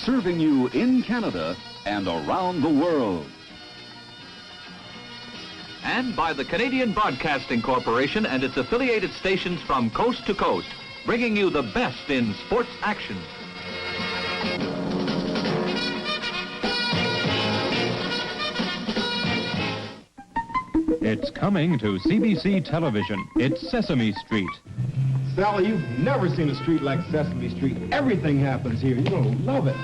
serving you in Canada and around the world. And by the Canadian Broadcasting Corporation and its affiliated stations from coast to coast, bringing you the best in sports action. It's coming to CBC television. It's Sesame Street. Sally, you've never seen a street like Sesame Street. Everything happens here. You're going to love it.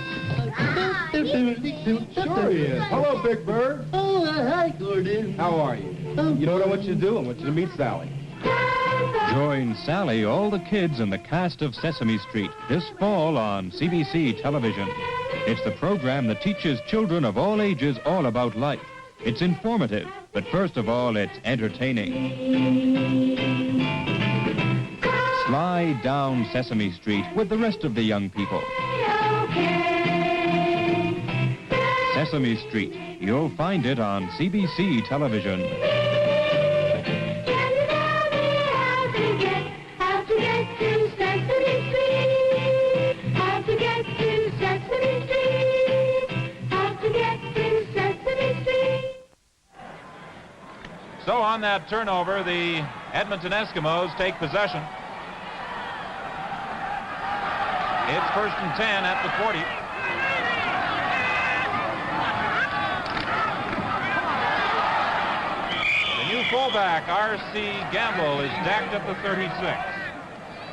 Sure he is. Hello, Big Bird. Oh, hi, Gordon. How are you? You know what I want you to do? I want you to meet Sally. Join Sally, all the kids, and the cast of Sesame Street this fall on CBC television. It's the program that teaches children of all ages all about life. It's informative, but first of all, it's entertaining. Slide down Sesame Street with the rest of the young people. Sesame Street. You'll find it on CBC television. So on that turnover, the Edmonton Eskimos take possession. It's 1st and 10 at the 40. The new fullback, R.C. Gamble, is stacked at the 36.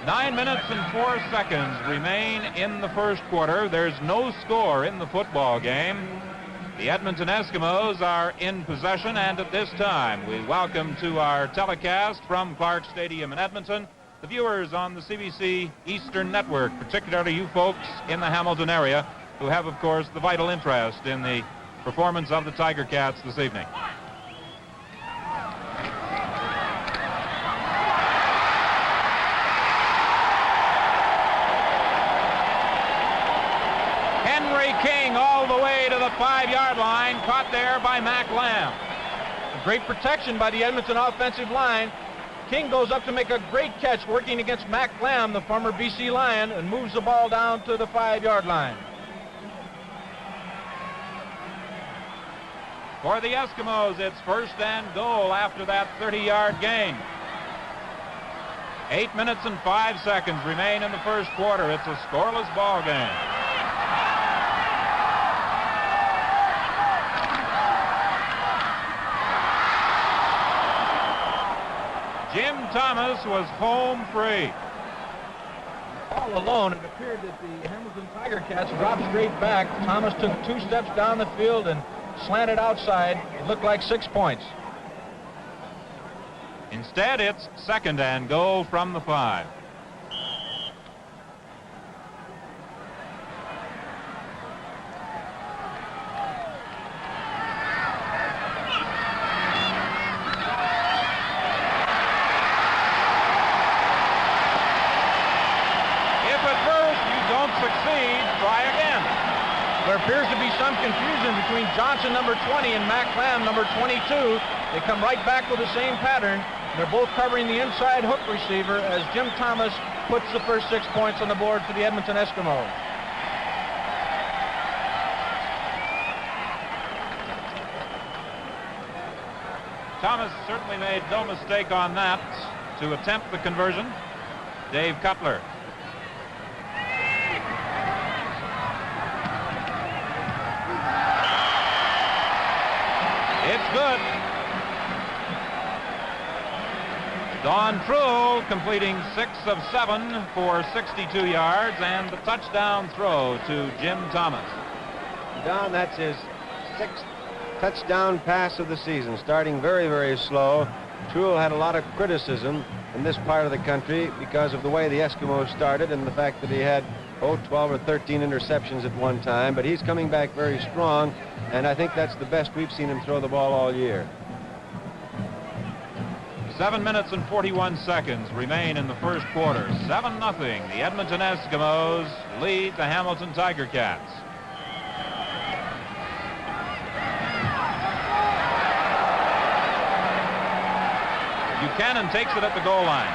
9 minutes and 4 seconds remain in the first quarter. There's no score in the football game. The Edmonton Eskimos are in possession, and at this time, we welcome to our telecast from Clark Stadium in Edmonton the viewers on the CBC Eastern Network, particularly you folks in the Hamilton area who have, of course, the vital interest in the performance of the Tiger Cats this evening. Henry King all the way to the 5-yard line, caught there by Mac Lamb. A great protection by the Edmonton offensive line. King goes up to make a great catch working against Mac Lamb, the former BC Lion, and moves the ball down to the 5-yard line. For the Eskimos, it's 1st and goal after that 30-yard gain. 8 minutes and 5 seconds remain in the first quarter. It's a scoreless ball game. Jim Thomas was home free. All alone, it appeared that the Hamilton Tiger Cats dropped straight back. Thomas took 2 steps down the field and slanted outside. It looked like 6 points. Instead, it's 2nd and goal from the 5. There appears to be some confusion between Johnson, number 20, and Mac Lamb, number 22. They come right back with the same pattern. They're both covering the inside hook receiver as Jim Thomas puts the first 6 points on the board for the Edmonton Eskimos. Thomas certainly made no mistake on that to attempt the conversion. Dave Cutler. It's good. Don Truhl completing 6 of 7 for 62 yards and the touchdown throw to Jim Thomas. Don, that's his 6th touchdown pass of the season, starting very, very slow. Truhl had a lot of criticism in this part of the country because of the way the Eskimos started and the fact that he had 12 or 13 interceptions at one time, but he's coming back very strong, and I think that's the best we've seen him throw the ball all year. 7 minutes and 41 seconds remain in the first quarter. 7-0. The Edmonton Eskimos lead the Hamilton Tiger Cats. Buchanan takes it at the goal line.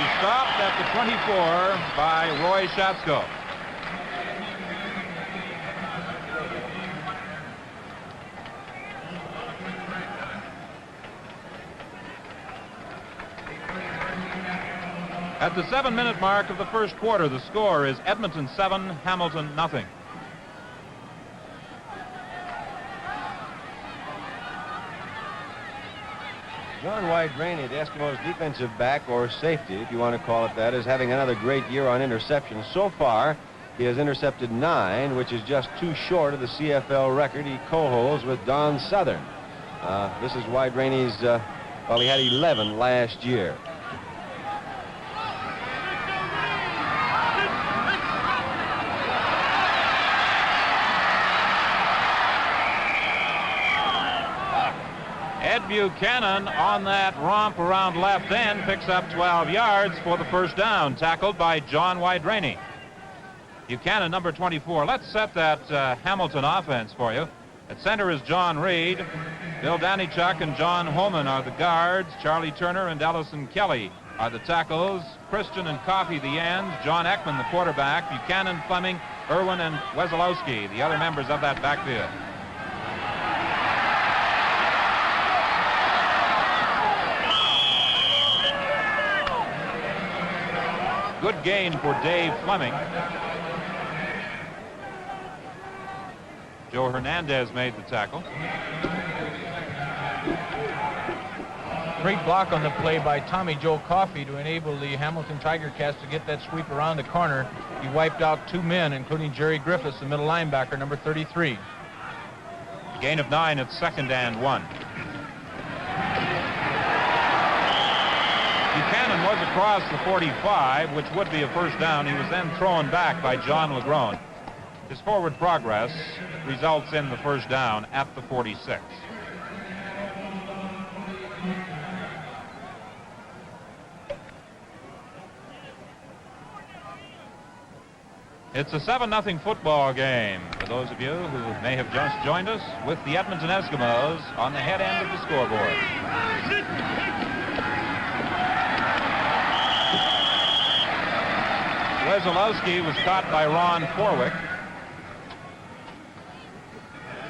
He stopped at the 24 by Roy Shatsko. At the 7-minute mark of the first quarter, the score is Edmonton 7, Hamilton nothing. John Wide-Rainey, the Eskimos' defensive back, or safety, if you want to call it that, is having another great year on interceptions. So far, he has intercepted 9, which is just 2 short of the CFL record he co-holds with Don Southern. This is Wide-Rainey's, well, he had 11 last year. Ed Buchanan on that romp around left end picks up 12 yards for the first down, tackled by John Wide-Rainey. Buchanan, number 24. Let's set that Hamilton offense for you. At center is John Reed. Bill Danichuk and John Holman are the guards. Charlie Turner and Ellison Kelly are the tackles. Christian and Coffey the ends. John Ekman the quarterback. Buchanan, Fleming, Irwin, and Wesolowski, the other members of that backfield. Good gain for Dave Fleming. Joe Hernandez made the tackle. Great block on the play by Tommy Joe Coffey to enable the Hamilton Tiger Cats to get that sweep around the corner. He wiped out 2 men, including Jerry Griffiths, the middle linebacker, number 33. Gain of 9 at 2nd and 1. Buchanan was across the 45, which would be a first down. He was then thrown back by John Legrone. His forward progress results in the first down at the 46. It's a 7-0 football game for those of you who may have just joined us with the Edmonton Eskimos on the head end of the scoreboard. Wesolowski was caught by Ron Forwick.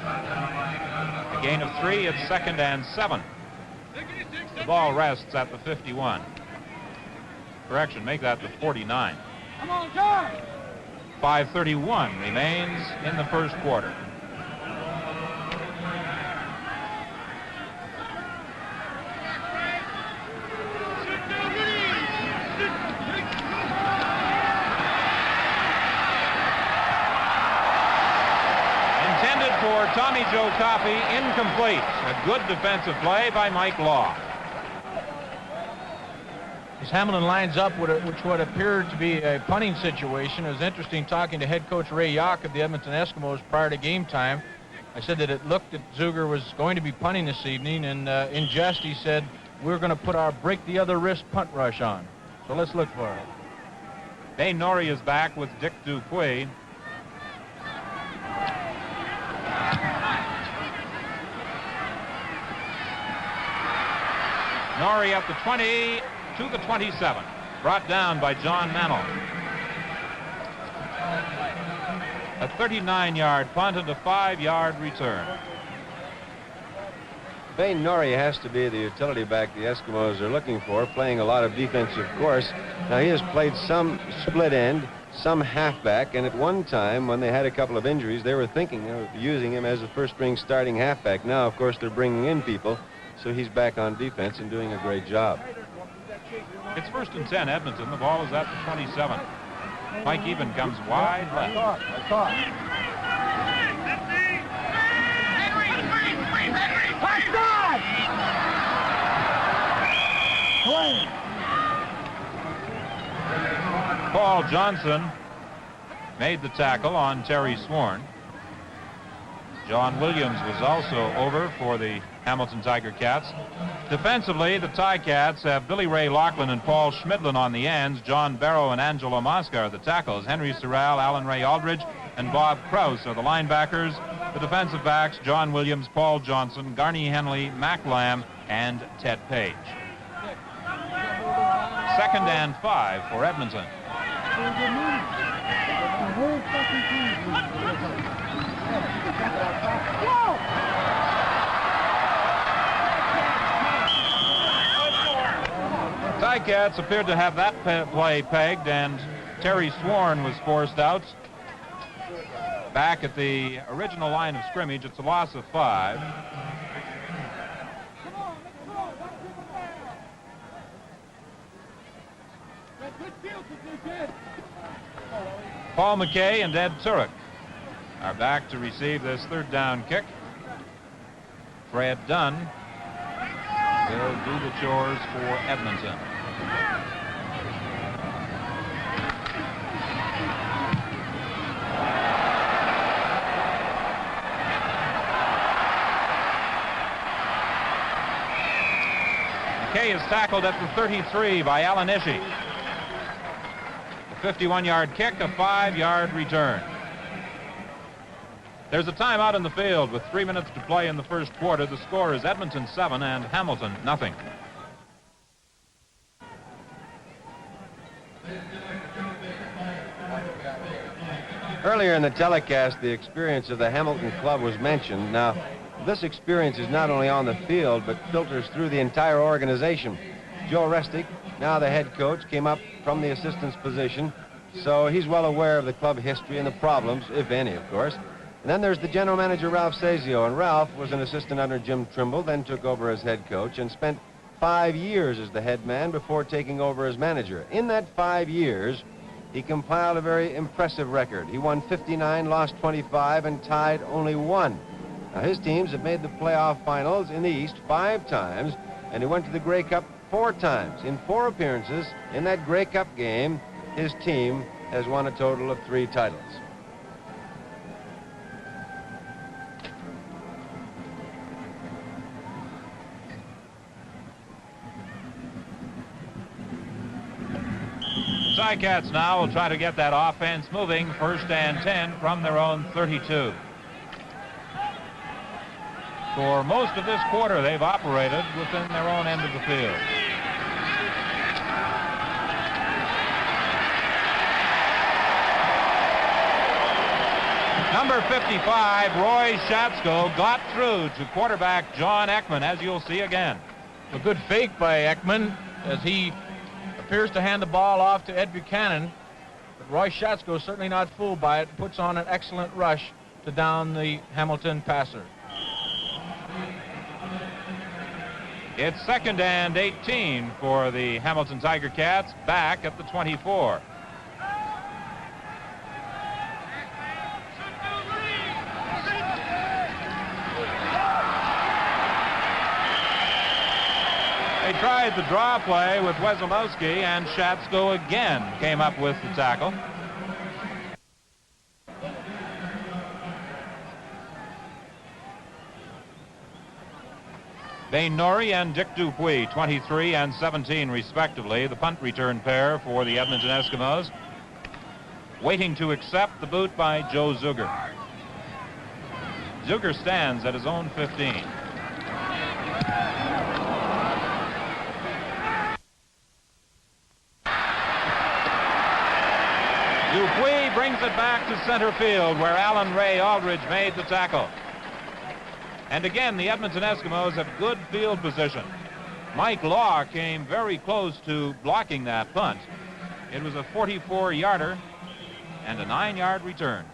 A gain of 3 at 2nd and 7. The ball rests at the 51. Correction, make that the 49. Come on, John! 5:31 remains in the first quarter. Intended for Tommy Joe Coffey, incomplete. A good defensive play by Mike Law. As Hamilton lines up with which would appear to be a punting situation, it was interesting talking to head coach Ray Yock of the Edmonton Eskimos prior to game time. I said that it looked that Zuger was going to be punting this evening, and in jest he said, we're going to put our break the other wrist punt rush on. So let's look for it. Dane Norrie is back with Dick Dupuis. Norrie at the 20 to the 27. Brought down by John Mannell. A 39-yard punt and a 5-yard return. Dane Norrie has to be the utility back the Eskimos are looking for, playing a lot of defense, of course. Now, he has played some split end, some halfback, and at one time, when they had a couple of injuries, they were thinking of using him as a first-string starting halfback. Now, of course, they're bringing in people, so he's back on defense and doing a great job. It's 1st and 10, Edmonton. The ball is at the 27. Mike Eben comes wide left. Paul Johnson made the tackle on Terry Sworn. John Williams was also over for the Hamilton Tiger Cats. Defensively, the Ticats have Billy Ray Laughlin and Paul Schmidlin on the ends. John Barrow and Angelo Mosca are the tackles. Henry Sorrell, Alan Ray Aldridge, and Bob Krause are the linebackers. The defensive backs, John Williams, Paul Johnson, Garney Henley, Mac Lamb, and Ted Page. 2nd and 5 for Edmonton. Ticats appeared to have that play pegged, and Terry Sworn was forced out. Back at the original line of scrimmage, it's a loss of 5. Paul McKay and Ed Turek are back to receive this 3rd down kick. Fred Dunn will do the chores for Edmonton. McKay is tackled at the 33 by Alan Ishii. A 51-yard kick, a 5-yard return. There's a timeout in the field with 3 minutes to play in the first quarter. The score is Edmonton 7 and Hamilton nothing. Earlier in the telecast, the experience of the Hamilton club was mentioned. Now, this experience is not only on the field, but filters through the entire organization. Joe Restic, now the head coach, came up from the assistant's position, so he's well aware of the club history and the problems, if any, of course. And then there's the general manager, Ralph Sazio, and Ralph was an assistant under Jim Trimble, then took over as head coach and spent 5 years as the head man before taking over as manager. In that 5 years, he compiled a very impressive record. He won 59, lost 25, and tied only 1. Now, his teams have made the playoff finals in the East 5 times, and he went to the Grey Cup 4 times. In 4 appearances in that Grey Cup game, his team has won a total of 3 titles. Ticats now will try to get that offense moving. 1st and 10 from their own 32. For most of this quarter, they've operated within their own end of the field. Number 55, Roy Shatsko, got through to quarterback John Ekman, as you'll see again. A good fake by Ekman as he appears to hand the ball off to Ed Buchanan. But Roy Shatsko is certainly not fooled by it. Puts on an excellent rush to down the Hamilton passer. It's 2nd and 18 for the Hamilton Tiger Cats, back at the 24. They tried the draw play with Wesolowski, and Shatsko again came up with the tackle. Bain Norrie and Dick Dupuis, 23 and 17 respectively, the punt return pair for the Edmonton Eskimos. Waiting to accept the boot by Joe Zuger. Zuger stands at his own 15. Dupuis brings it back to center field where Alan Ray Aldridge made the tackle. And again, the Edmonton Eskimos have good field position. Mike Law came very close to blocking that punt. It was a 44-yarder and a 9-yard return.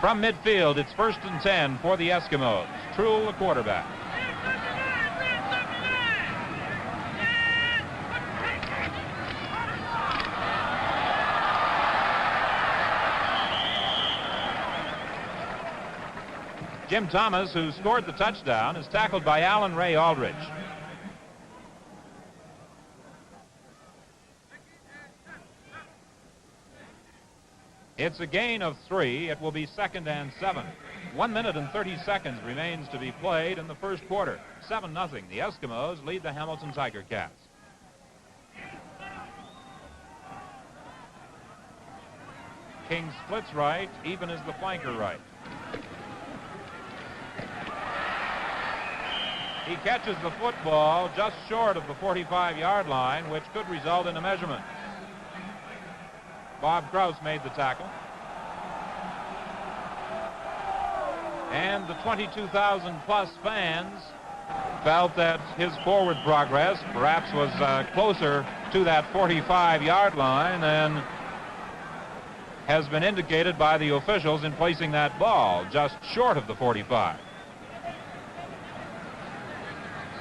From midfield, it's 1st and 10 for the Eskimos. Truhl, the quarterback. Jim Thomas, who scored the touchdown, is tackled by Alan Ray Aldridge. It's a gain of 3. It will be 2nd and 7. 1 minute and 30 seconds remains to be played in the first quarter. 7-0. The Eskimos lead the Hamilton Tiger Cats. King splits right, even is the flanker right. He catches the football just short of the 45-yard line, which could result in a measurement. Bob Kraus made the tackle. And the 22,000-plus fans felt that his forward progress perhaps was closer to that 45-yard line than has been indicated by the officials in placing that ball just short of the 45.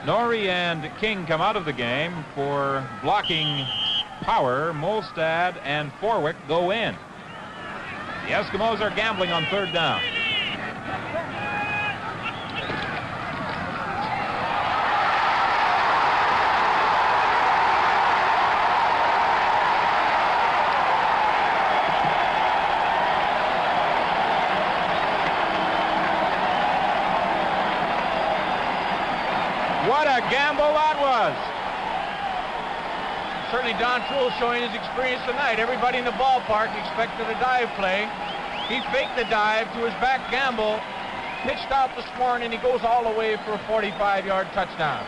Norrie and King come out of the game for blocking Power. Molstad and Forwick go in. The Eskimos are gambling on third down. What a gamble that was. Certainly Don Truhl showing his experience tonight. Everybody in the ballpark expected a dive play. He faked the dive to his back gamble, pitched out the swan, and he goes all the way for a 45-yard touchdown.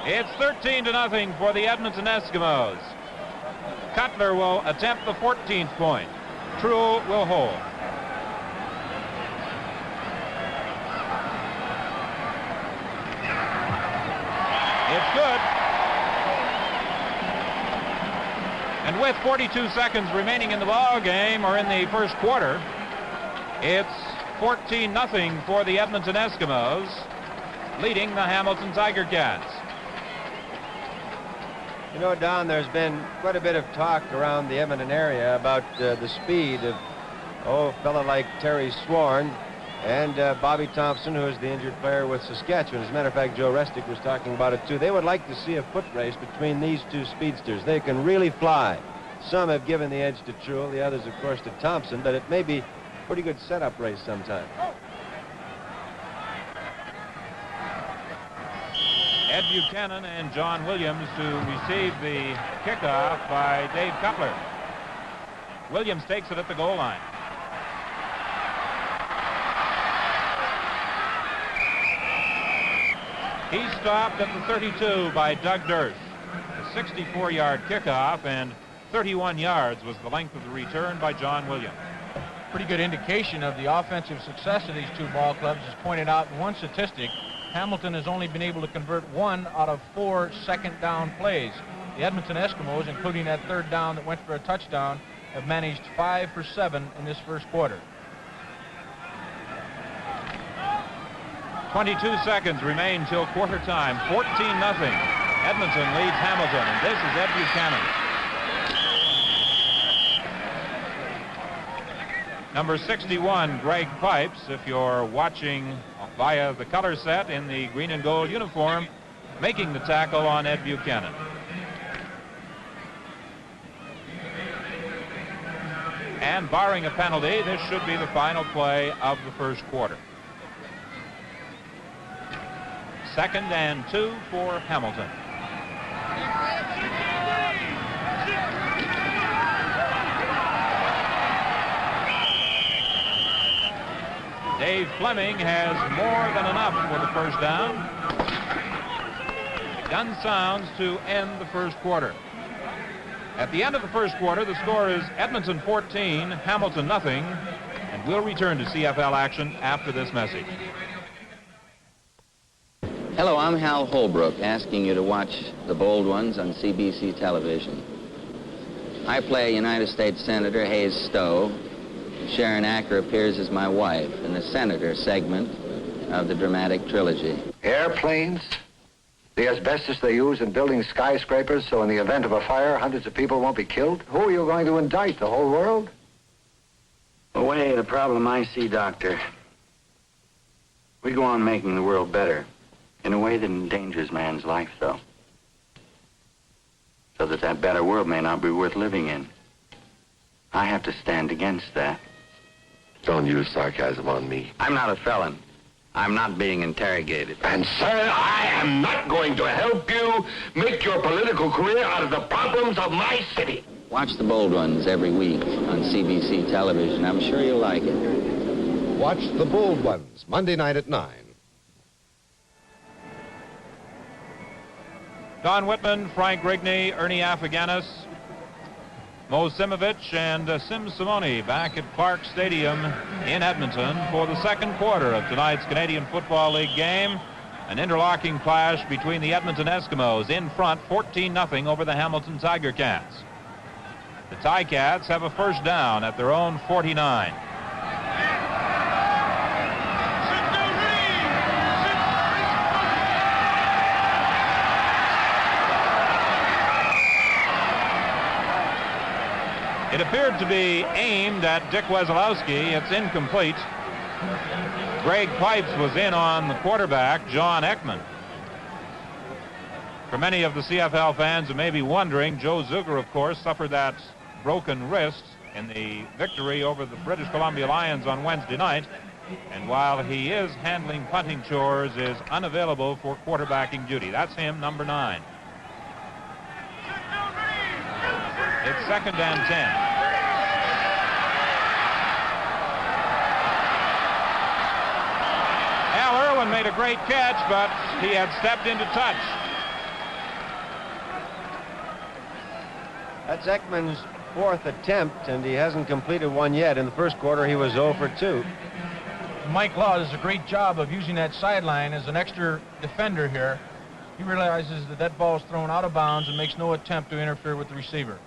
It's 13-0 for the Edmonton Eskimos. Cutler will attempt the 14th point. Truhl will hold. It's good. And with 42 seconds remaining in the ball game, or in the first quarter, it's 14-0 for the Edmonton Eskimos, leading the Hamilton Tiger Cats. You know, Don, there's been quite a bit of talk around the Edmonton area about the speed of a fellow like Terry Sworn and Bobby Thompson, who is the injured player with Saskatchewan. As a matter of fact, Joe Restic was talking about it, too. They would like to see a foot race between these two speedsters. They can really fly. Some have given the edge to Truhl, the others, of course, to Thompson, but it may be a pretty good setup race sometime. Ed Buchanan and John Williams to receive the kickoff by Dave Cutler. Williams takes it at the goal line. He's stopped at the 32 by Doug Durst. A 64-yard kickoff, and 31 yards was the length of the return by John Williams. Pretty good indication of the offensive success of these two ball clubs. As pointed out in one statistic, Hamilton has only been able to convert 1 out of 4 second down plays. The Edmonton Eskimos, including that third down that went for a touchdown, have managed 5 for 7 in this first quarter. 22 seconds remain till quarter time. 14-0. Edmonton leads Hamilton, and this is Ed Buchanan. Number 61, Greg Pipes, if you're watching via the color set in the green and gold uniform, making the tackle on Ed Buchanan. And barring a penalty, this should be the final play of the first quarter. 2nd and 2 for Hamilton. Dave Fleming has more than enough for the first down. The gun sounds to end the first quarter. At the end of the first quarter, the score is Edmonton 14, Hamilton nothing, and we'll return to CFL action after this message. Hello, I'm Hal Holbrook, asking you to watch The Bold Ones on CBC television. I play United States Senator Hayes Stowe. Sharon Acker appears as my wife in the Senator segment of the dramatic trilogy. Airplanes, the asbestos they use in building skyscrapers so in the event of a fire, hundreds of people won't be killed. Who are you going to indict, the whole world? Away, the problem I see, Doctor. We go on making the world better in a way that endangers man's life, though. So that better world may not be worth living in. I have to stand against that. Don't use sarcasm on me. I'm not a felon. I'm not being interrogated. And, sir, I am not going to help you make your political career out of the problems of my city. Watch The Bold Ones every week on CBC television. I'm sure you'll like it. Watch The Bold Ones, Monday night at 9. Don Whitman, Frank Rigney, Ernie Afghanius, Mo Simovich, and Sim Simone back at Clark Stadium in Edmonton for the second quarter of tonight's Canadian Football League game. An interlocking clash between the Edmonton Eskimos in front 14-0 over the Hamilton Tiger Cats. The Ticats have a first down at their own 49. It appeared to be aimed at Dick Wesolowski. It's incomplete. Greg Pipes was in on the quarterback, John Ekman. For many of the CFL fans who may be wondering, Joe Zuger, of course, suffered that broken wrist in the victory over the British Columbia Lions on Wednesday night. And while he is handling punting chores, is unavailable for quarterbacking duty. That's him, number 9. It's 2nd and 10. Al Irwin made a great catch, but he had stepped into touch. That's Ekman's 4th attempt, and he hasn't completed one yet. In the first quarter, he was 0 for 2. Mike Law does a great job of using that sideline as an extra defender here. He realizes that that ball is thrown out of bounds and makes no attempt to interfere with the receiver.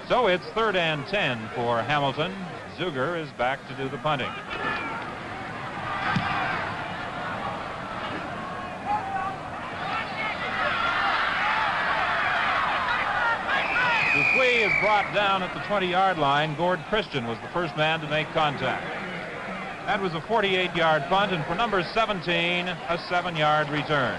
So it's 3rd and 10 for Hamilton. Zuger is back to do the punting. Dupuis is brought down at the 20-yard line. Gord Christian was the first man to make contact. That was a 48-yard punt, and for number 17, a 7-yard return.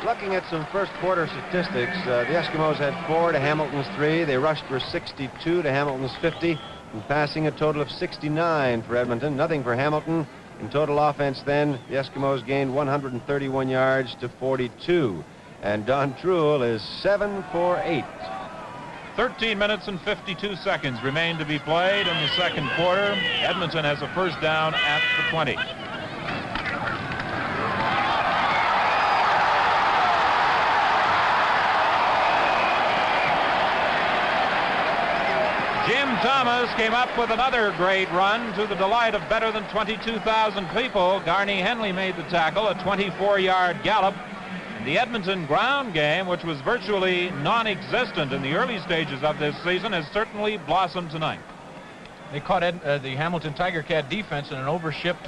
Looking at some first quarter statistics, the Eskimos had 4 to Hamilton's 3. They rushed for 62 to Hamilton's 50, and passing a total of 69 for Edmonton. Nothing for Hamilton. In total offense then, the Eskimos gained 131 yards to 42. And Don Truel is 7 for 8. 13 minutes and 52 seconds remain to be played in the second quarter. Edmonton has a first down at the 20. Jim Thomas came up with another great run to the delight of better than 22,000 people. Garney Henley made the tackle, a 24-yard gallop. The Edmonton ground game, which was virtually non-existent in the early stages of this season, has certainly blossomed tonight. They caught the Hamilton Tiger Cat defense in an overshift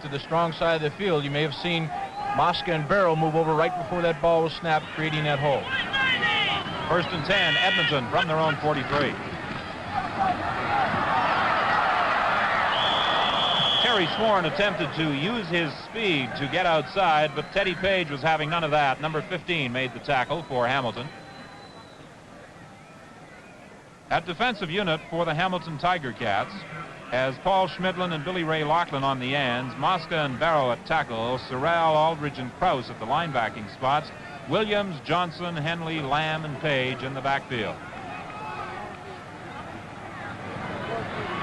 to the strong side of the field. You may have seen Mosca and Barrow move over right before that ball was snapped, creating that hole. 1st and 10, Edmonton from their own 43. Terry Sworn attempted to use his speed to get outside, but Teddy Page was having none of that. Number 15 made the tackle for Hamilton. At defensive unit for the Hamilton Tiger Cats, as Paul Schmidlin and Billy Ray Laughlin on the ends, Mosca and Barrow at tackle, Sorrell, Aldridge, and Krause at the linebacking spots, Williams, Johnson, Henley, Lamb, and Page in the backfield.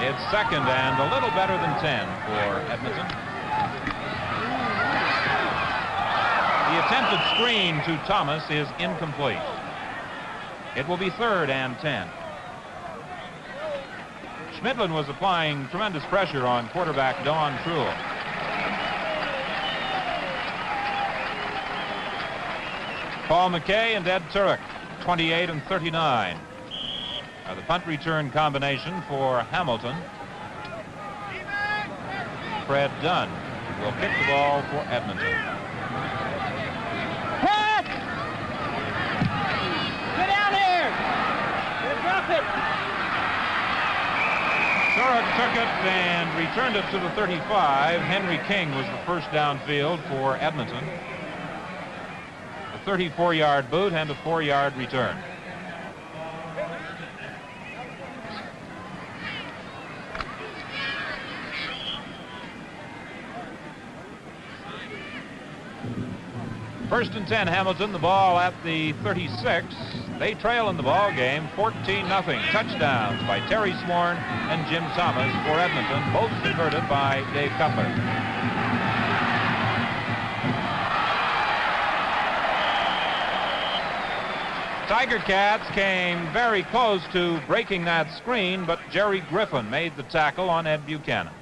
It's 2nd and a little better than 10 for Edmonton. The attempted screen to Thomas is incomplete. It will be 3rd and 10. Schmidlin was applying tremendous pressure on quarterback Don Truel. Paul McKay and Ed Turek, 28 and 39. The punt return combination for Hamilton. Fred Dunn will kick the ball for Edmonton. Pass! Get down here! Drop it! Turek took it and returned it to the 35. Henry King was the first downfield for Edmonton. A 34-yard boot and a 4-yard return. First and 10, Hamilton, the ball at the 36. They trail in the ball game 14-0. Touchdowns by Terry Sworn and Jim Thomas for Edmonton, both converted by Dave Cutler. Tiger Cats came very close to breaking that screen, but Jerry Griffin made the tackle on Ed Buchanan.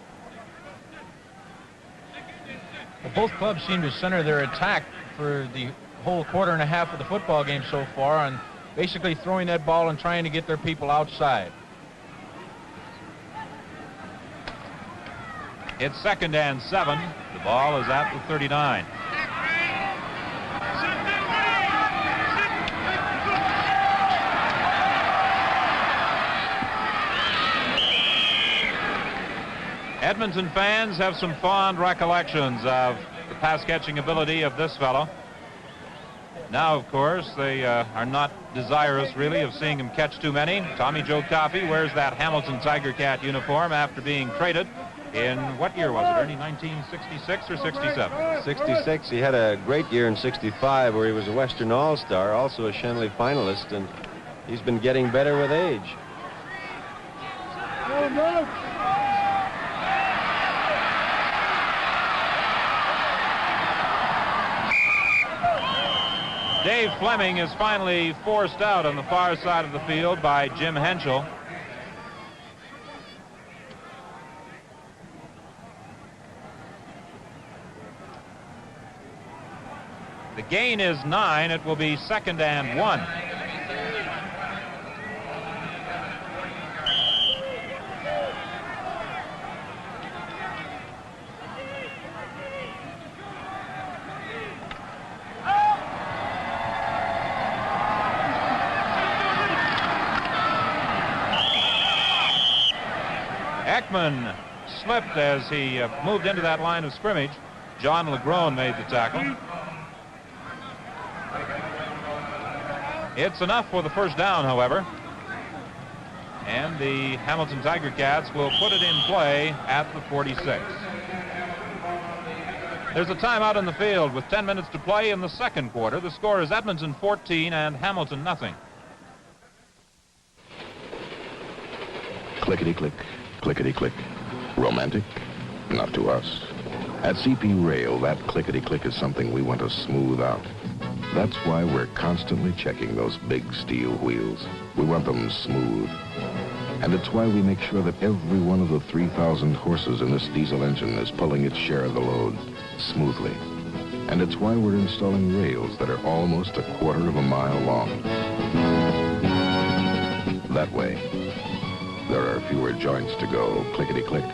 Well, both clubs seem to center their attack for the whole quarter and a half of the football game so far on basically throwing that ball and trying to get their people outside. It's 2nd and 7. The ball is at the 39. Edmonton fans have some fond recollections of the pass-catching ability of this fellow. Now, of course, they are not desirous, really, of seeing him catch too many. Tommy Joe Coffey wears that Hamilton Tiger Cat uniform after being traded in, what year was it, Ernie, 1966 or 67? 66. He had a great year in 65 where he was a Western All-Star, also a Shenley finalist, and he's been getting better with age. Dave Fleming is finally forced out on the far side of the field by Jim Henschel. The gain is 9. It will be 2nd and 1. Ekman slipped as he moved into that line of scrimmage. John Legrone made the tackle. It's enough for the first down, however. And the Hamilton Tiger Cats will put it in play at the 46. There's a timeout in the field with 10 minutes to play in the second quarter. The score is Edmonton 14 and Hamilton nothing. Clickety-click, clickety-click. Romantic? Not to us. At CP Rail, that clickety-click is something we want to smooth out. That's why we're constantly checking those big steel wheels. We want them smooth. And it's why we make sure that every one of the 3,000 horses in this diesel engine is pulling its share of the load smoothly. And it's why we're installing rails that are almost a quarter of a mile long. That way, there are fewer joints to go clickety-click.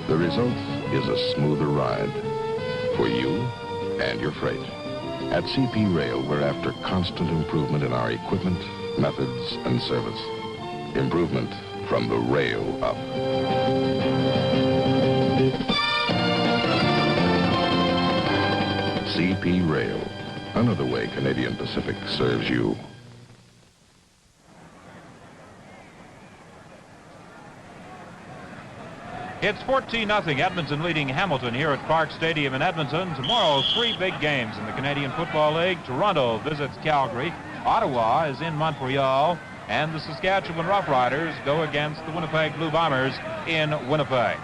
The result is a smoother ride for you and your freight. At CP Rail, we're after constant improvement in our equipment, methods, and service. Improvement from the rail up. CP Rail, another way Canadian Pacific serves you. It's 14-0, Edmonton leading Hamilton here at Clark Stadium in Edmonton. Tomorrow, 3 big games in the Canadian Football League. Toronto visits Calgary. Ottawa is in Montreal. And the Saskatchewan Roughriders go against the Winnipeg Blue Bombers in Winnipeg.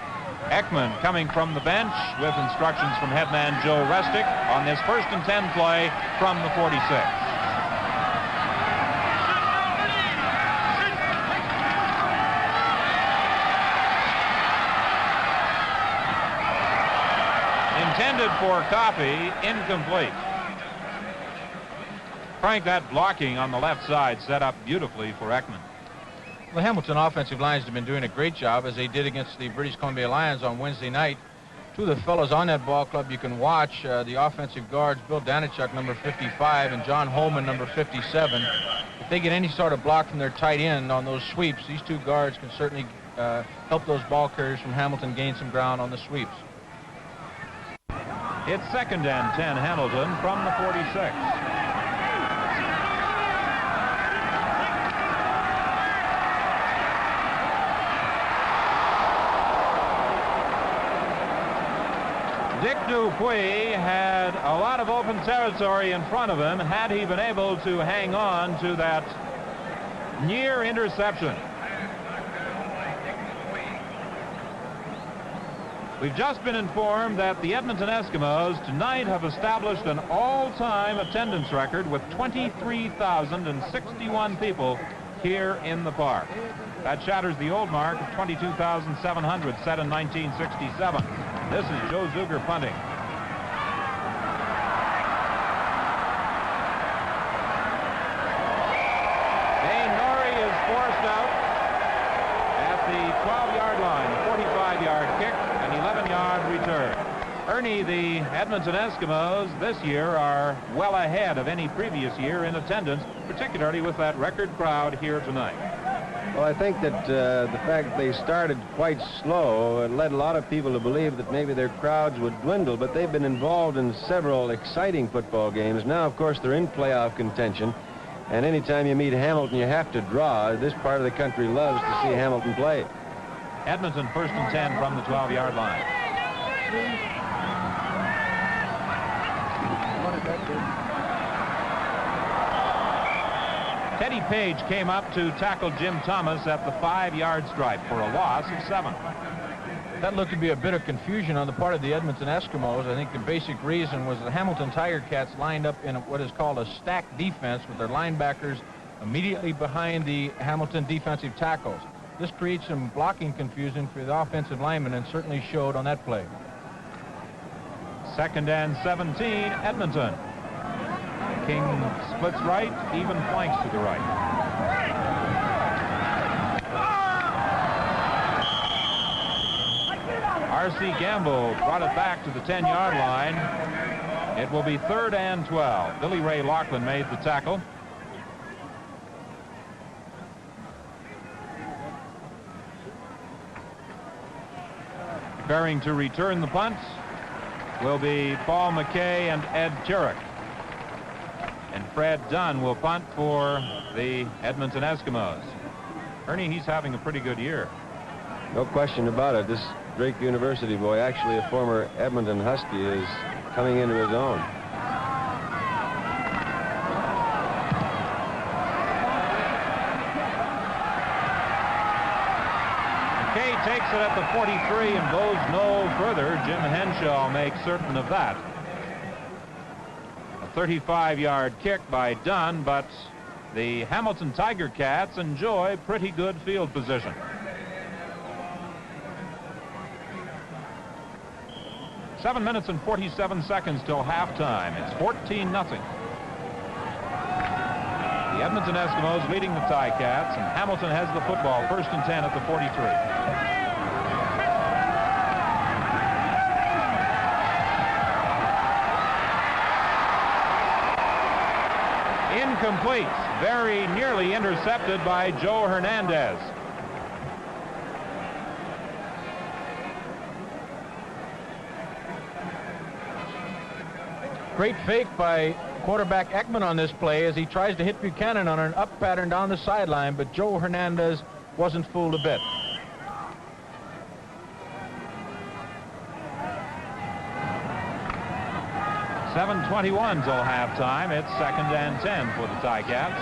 Ekman coming from the bench with instructions from headman Joe Restick on this 1st and 10 play from the 46. Intended for Coffey, incomplete. Frank, that blocking on the left side set up beautifully for Ekman. The Hamilton offensive lines have been doing a great job, as they did against the British Columbia Lions on Wednesday night. 2 of the fellows on that ball club you can watch, the offensive guards, Bill Danichuk, number 55, and John Holman, number 57. If they get any sort of block from their tight end on those sweeps, these 2 guards can certainly help those ball carriers from Hamilton gain some ground on the sweeps. It's 2nd and 10, Hamilton from the 46. Dick Dupuis had a lot of open territory in front of him had he been able to hang on to that near interception. We've just been informed that the Edmonton Eskimos tonight have established an all-time attendance record with 23,061 people here in the park. That shatters the old mark of 22,700 set in 1967. This is Joe Zuger punting. Forced out at the 12-yard line, 45-yard kick, an 11-yard return. Ernie, the Edmonton Eskimos this year are well ahead of any previous year in attendance, particularly with that record crowd here tonight. Well, I think that the fact that they started quite slow led a lot of people to believe that maybe their crowds would dwindle, but they've been involved in several exciting football games. Now, of course, they're in playoff contention. And anytime you meet Hamilton, you have to draw. This part of the country loves to see Hamilton play. Edmonton 1st and 10 from the 12-yard line. Teddy Page came up to tackle Jim Thomas at the 5-yard stripe for a loss of 7. That looked to be a bit of confusion on the part of the Edmonton Eskimos. I think the basic reason was the Hamilton Tiger Cats lined up in what is called a stacked defense with their linebackers immediately behind the Hamilton defensive tackles. This creates some blocking confusion for the offensive linemen and certainly showed on that play. 2nd and 17, Edmonton. King splits right, even flanks to the right. R.C. Gamble brought it back to the 10-yard line. It will be 3rd and 12. Billy Ray Laughlin made the tackle. Preparing to return the punt will be Paul McKay and Ed Turek. And Fred Dunn will punt for the Edmonton Eskimos. Ernie, he's having a pretty good year. No question about it. This Drake University boy, actually a former Edmonton Husky, is coming into his own. McKay takes it at the 43 and goes no further. Jim Henshaw makes certain of that. A 35-yard kick by Dunn, but the Hamilton Tiger Cats enjoy pretty good field position. 7 minutes and 47 seconds till halftime. It's 14-0. The Edmonton Eskimos leading the Ticats, and Hamilton has the football, 1st and 10 at the 43. Incomplete, very nearly intercepted by Joe Hernandez. Great fake by quarterback Ekman on this play as he tries to hit Buchanan on an up pattern down the sideline, but Joe Hernandez wasn't fooled a bit. .7:21 till halftime. It's 2nd and 10 for the Ticats.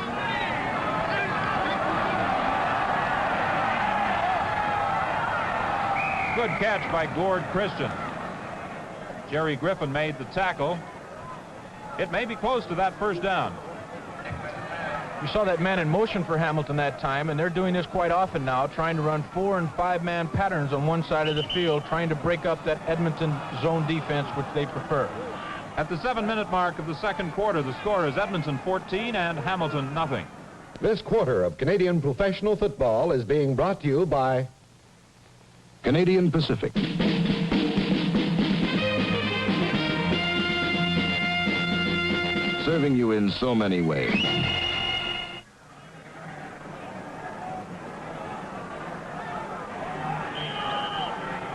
Good catch by Gord Christian. Jerry Griffin made the tackle. It may be close to that 1st down. You saw that man in motion for Hamilton that time, and they're doing this quite often now, trying to run 4- and 5-man patterns on one side of the field, trying to break up that Edmonton zone defense, which they prefer. At the 7-minute mark of the 2nd quarter, the score is Edmonton 14 and Hamilton nothing. This quarter of Canadian professional football is being brought to you by Canadian Pacific. Serving you in so many ways.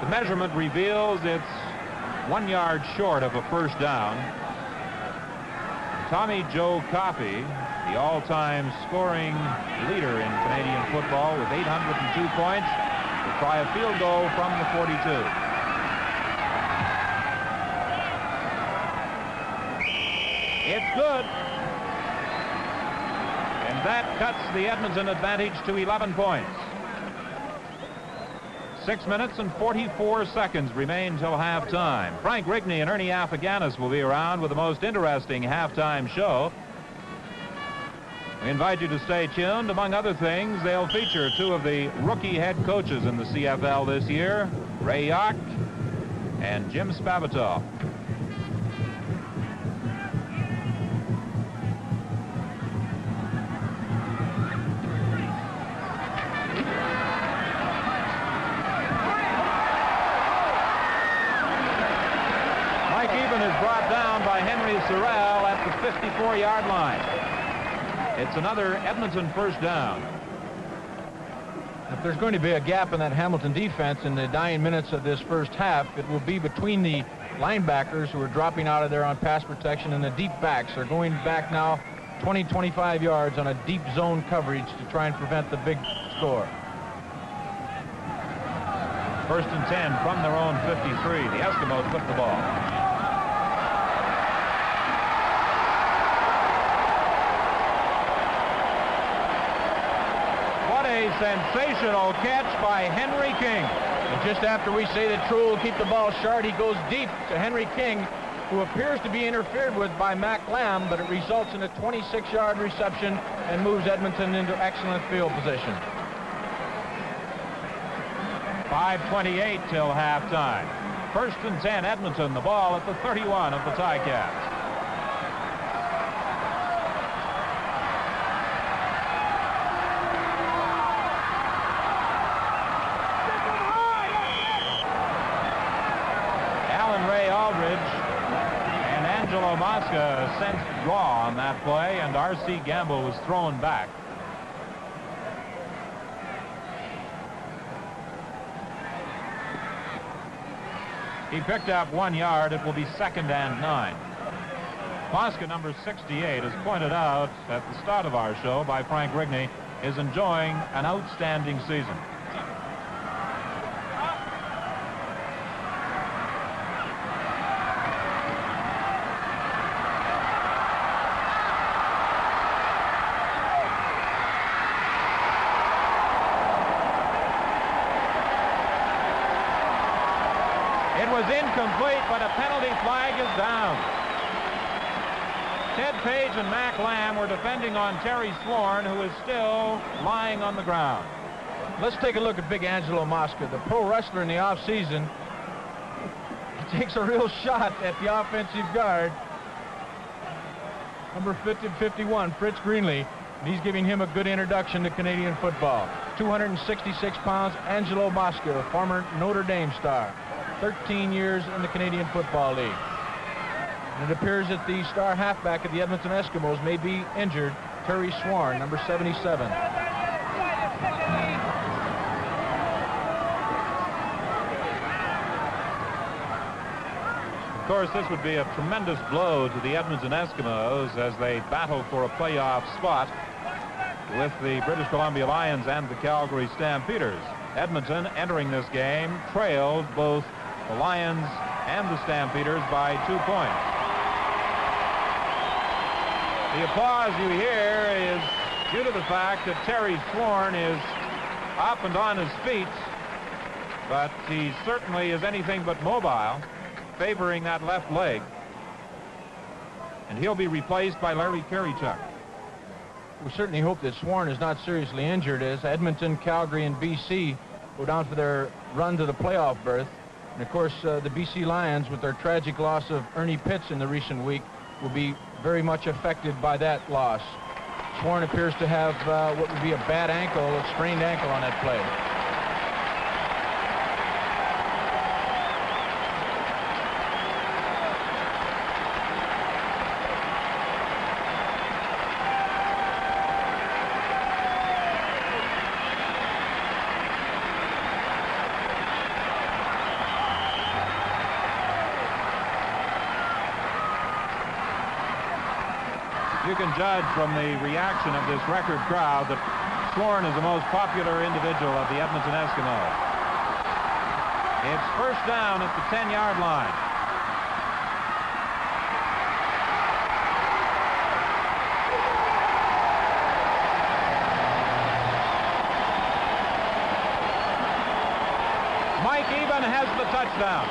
The measurement reveals it's 1 yard short of a 1st down. Tommy Joe Coffey, the all-time scoring leader in Canadian football with 802 points, will try a field goal from the 42. It's good. And that cuts the Edmonton advantage to 11 points. 6 minutes and 44 seconds remain till halftime. Frank Rigney and Ernie Afaganis will be around with the most interesting halftime show. We invite you to stay tuned. Among other things, they'll feature two of the rookie head coaches in the CFL this year, Ray Yock and Jim Spavital. Mike Eben is brought down by Henry Sorrell at the 54-yard line. It's another Edmonton first down. If there's going to be a gap in that Hamilton defense in the dying minutes of this first half, it will be between the linebackers who are dropping out of there on pass protection and the deep backs. They're going back now 20, 25 yards on a deep zone coverage to try and prevent the big score. First and 10 from their own 53. The Eskimos put the ball. A sensational catch by Henry King. And just after we say that True will keep the ball short, he goes deep to Henry King, who appears to be interfered with by Mac Lamb, but it results in a 26-yard reception and moves Edmonton into excellent field position. 5:28 till halftime. First and 10, Edmonton, the ball at the 31 of the Ticats. Mosca sensed draw on that play, and R.C. Gamble was thrown back. He picked up 1 yard. It will be 2nd and 9. Mosca, number 68, as pointed out at the start of our show by Frank Rigney, is enjoying an outstanding season. Incomplete, but a penalty flag is down. Ted Page and Mac Lamb were defending on Terry Sworn, who is still lying on the ground. Let's take a look at Big Angelo Mosca, the pro wrestler in the offseason. He takes a real shot at the offensive guard, number 51, Fritz Greenlee, and he's giving him a good introduction to Canadian football. 266 pounds, Angelo Mosca, a former Notre Dame star. 13 years in the Canadian Football League. And it appears that the star halfback of the Edmonton Eskimos may be injured, Terry Sworn, number 77. Of course, this would be a tremendous blow to the Edmonton Eskimos as they battle for a playoff spot with the British Columbia Lions and the Calgary Stampeders. Edmonton, entering this game, trailed both the Lions and the Stampeders by 2 points. The applause you hear is due to the fact that Terry Sworn is up and on his feet, but he certainly is anything but mobile, favoring that left leg. And he'll be replaced by Larry Kerichuk. We certainly hope that Sworn is not seriously injured as Edmonton, Calgary, and BC go down for their run to the playoff berth. And of course, the BC Lions, with their tragic loss of Ernie Pitts in the recent week, will be very much affected by that loss. Sworn appears to have what would be a bad ankle, a sprained ankle on that play. You can judge from the reaction of this record crowd that Sworn is the most popular individual of the Edmonton Eskimos. It's first down at the 10-yard line. the touchdown.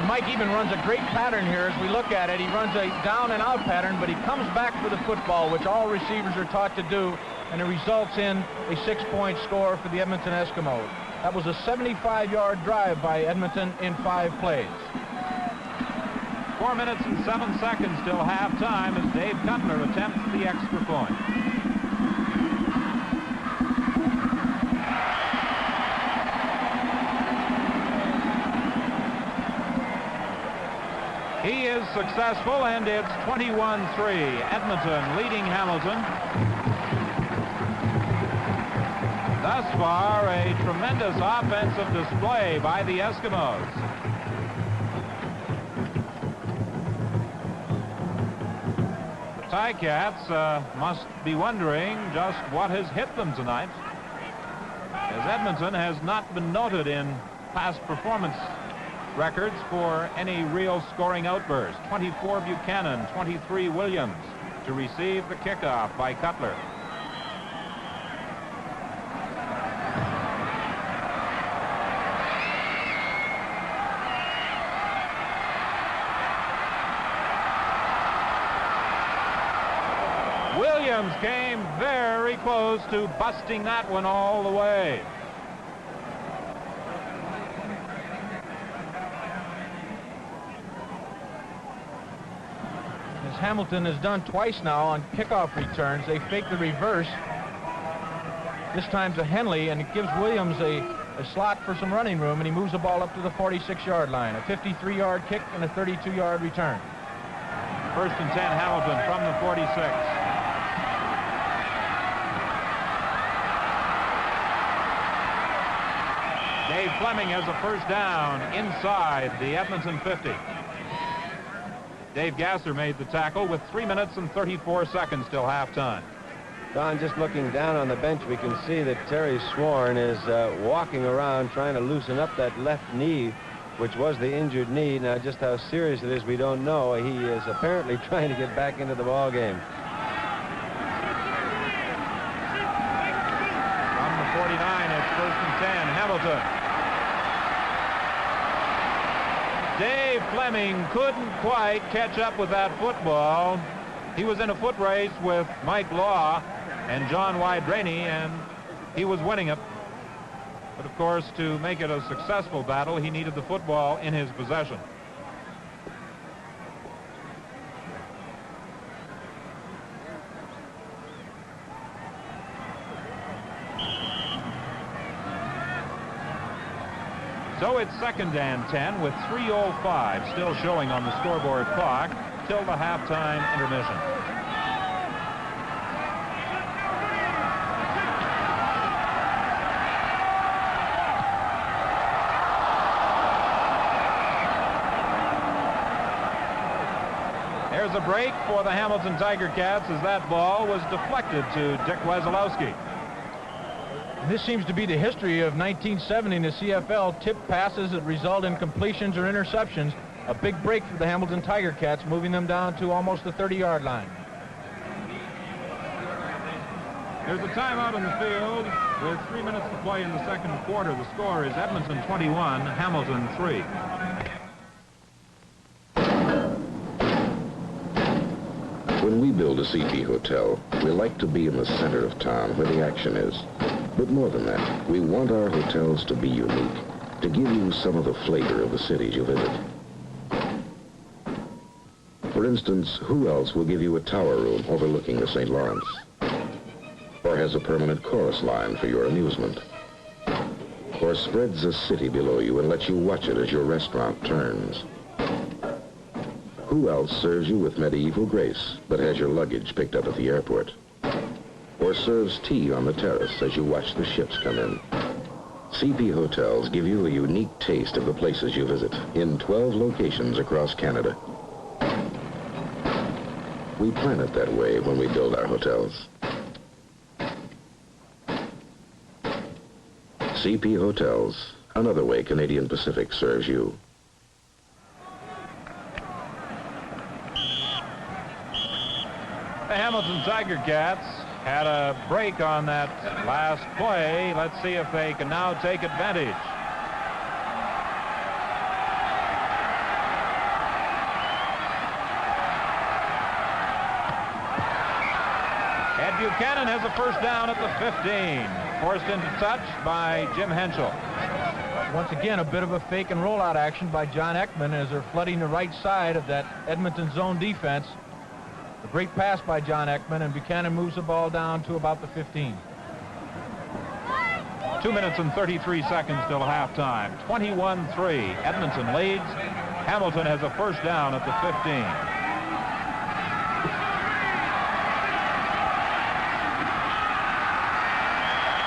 Mike even runs a great pattern here as we look at it. He runs a down and out pattern, but he comes back for the football, which all receivers are taught to do, and it results in a 6-point score for the Edmonton Eskimos. That was a 75-yard drive by Edmonton in 5 plays. 4 minutes and 7 seconds till halftime as Dave Cutler attempts the extra point. He is successful, and it's 21-3. Edmonton leading Hamilton. Thus far, a tremendous offensive display by the Eskimos. The Ticats must be wondering just what has hit them tonight, as Edmonton has not been noted in past performance records for any real scoring outburst. 24 Buchanan, 23 Williams to receive the kickoff by Cutler. Williams came very close to busting that one all the way. Hamilton has done twice now on kickoff returns. They fake the reverse, this time to Henley, and it gives Williams a slot for some running room, and he moves the ball up to the 46-yard line. A 53-yard kick and a 32-yard return. 1st and 10 Hamilton from the 46. Dave Fleming has a first down inside the Edmonton 50. Dave Gasser made the tackle with 3 minutes and 34 seconds till halftime. Don, just looking down on the bench, we can see that Terry Sworn is walking around trying to loosen up that left knee, which was the injured knee. Now, just how serious it is, we don't know. He is apparently trying to get back into the ball game. From the 49, it's 1st and 10, Hamilton. Dave Fleming couldn't quite catch up with that football. He was in a foot race with Mike Law and John Wydraney, and he was winning it. But of course, to make it a successful battle, he needed the football in his possession. So it's 2nd and 10 with 3:05 still showing on the scoreboard clock till the halftime intermission. There's a break for the Hamilton Tiger Cats as that ball was deflected to Dick Wesolowski. This seems to be the history of 1970 in the CFL. Tip passes that result in completions or interceptions. A big break for the Hamilton Tiger Cats, moving them down to almost the 30-yard line. There's a timeout on the field with 3 minutes to play in the second quarter. The score is Edmonton 21, Hamilton 3. When we build a CP hotel, we like to be in the center of town where the action is. But more than that, we want our hotels to be unique, to give you some of the flavor of the cities you visit. For instance, who else will give you a tower room overlooking the St. Lawrence? Or has a permanent chorus line for your amusement? Or spreads a city below you and lets you watch it as your restaurant turns? Who else serves you with medieval grace but has your luggage picked up at the airport? Or serves tea on the terrace as you watch the ships come in? CP Hotels give you a unique taste of the places you visit in 12 locations across Canada. We plan it that way when we build our hotels. CP Hotels, another way Canadian Pacific serves you. The Hamilton Tiger Cats had a break on that last play. Let's see if they can now take advantage. Ed Buchanan has a first down at the 15. Forced into touch by Jim Henschel. Once again, a bit of a fake and rollout action by John Ekman as they're flooding the right side of that Edmonton zone defense. A great pass by John Ekman, and Buchanan moves the ball down to about the 15. 2 minutes and 33 seconds till halftime. 21-3. Edmonton leads. Hamilton has a first down at the 15.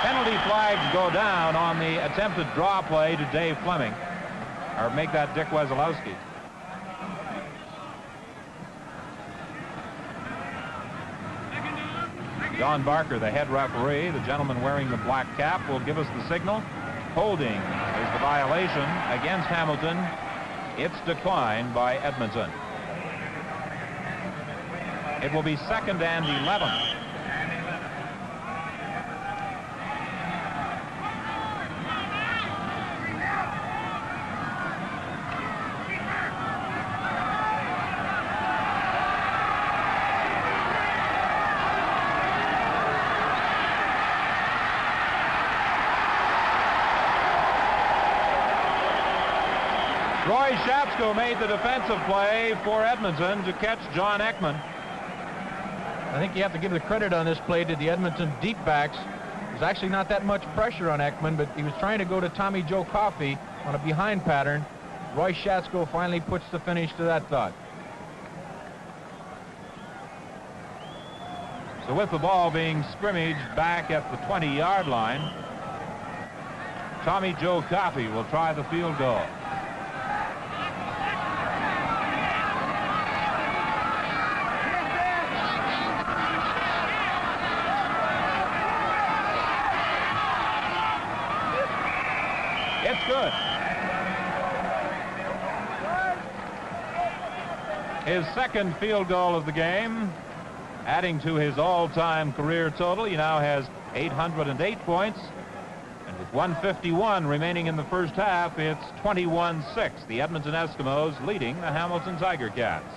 Penalty flags go down on the attempted draw play to Dave Fleming, or make that Dick Wesolowski. Don Barker, the head referee, the gentleman wearing the black cap, will give us the signal. Holding is the violation against Hamilton. It's declined by Edmonton. It will be 2nd and 11. Roy Shatsko made the defensive play for Edmonton to catch John Ekman. I think you have to give the credit on this play to the Edmonton deep backs. There's actually not that much pressure on Ekman, but he was trying to go to Tommy Joe Coffey on a behind pattern. Roy Shatsko finally puts the finish to that thought. So with the ball being scrimmaged back at the 20-yard line, Tommy Joe Coffey will try the field goal. It's good. His second field goal of the game, adding to his all-time career total. He now has 808 points. And with 1:51 remaining in the first half, it's 21-6. The Edmonton Eskimos leading the Hamilton Tiger Cats.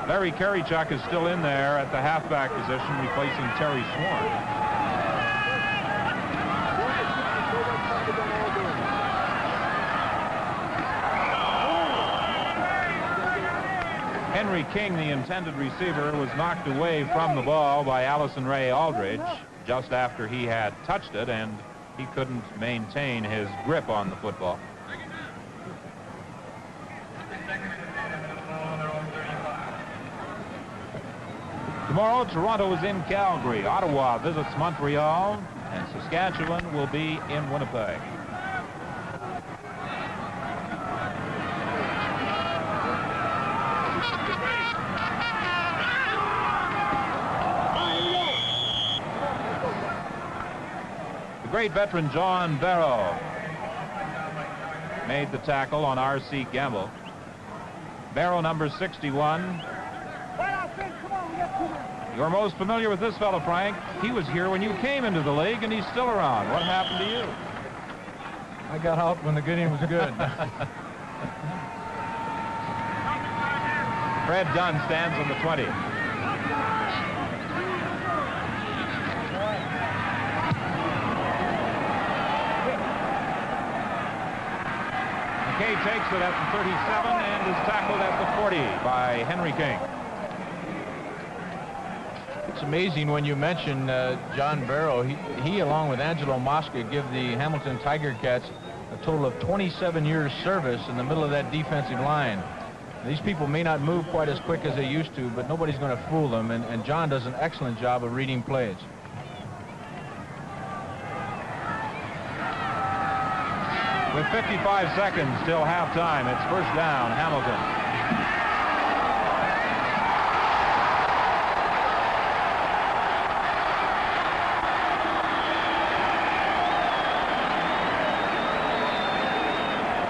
Larry Karichuk is still in there at the halfback position, replacing Terry Swarm. Henry King, the intended receiver, was knocked away from the ball by Allison Ray Aldridge just after he had touched it, and he couldn't maintain his grip on the football. Tomorrow, Toronto is in Calgary. Ottawa visits Montreal, and Saskatchewan will be in Winnipeg. The great veteran John Barrow made the tackle on R.C. Gamble. Barrow, number 61. You're most familiar with this fellow, Frank. He was here when you came into the league, and he's still around. What happened to you? I got out when the getting was good. Fred Dunn stands on the 20. McKay takes it at the 37 and is tackled at the 40 by Henry King. It's amazing when you mention John Barrow. He, along with Angelo Mosca, give the Hamilton Tiger Cats a total of 27 years service in the middle of that defensive line. These people may not move quite as quick as they used to, but nobody's going to fool them, and John does an excellent job of reading plays. With 55 seconds till halftime, it's first down, Hamilton.